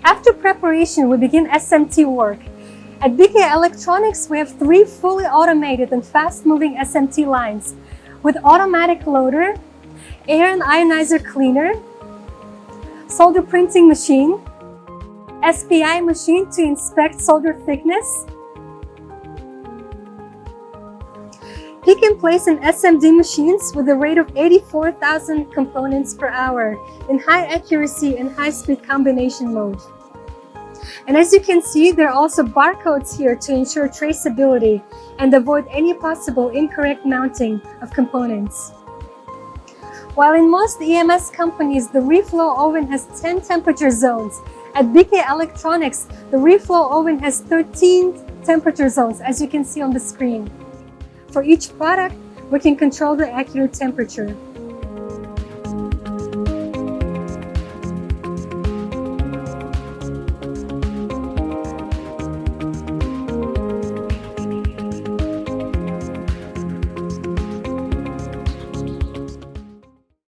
After preparation, we begin SMT work. At BK Electronics, we have 3 fully automated and fast-moving SMT lines with automatic loader, air and ionizer cleaner, solder printing machine, SPI machine to inspect solder thickness, pick and place and SMD machines with a rate of 84,000 components per hour in high accuracy and high-speed combination mode. And as you can see, there are also barcodes here to ensure traceability and avoid any possible incorrect mounting of components. While in most EMS companies, the Reflow oven has 10 temperature zones, at BK Electronics, the Reflow oven has 13 temperature zones, as you can see on the screen. For each product, we can control the accurate temperature.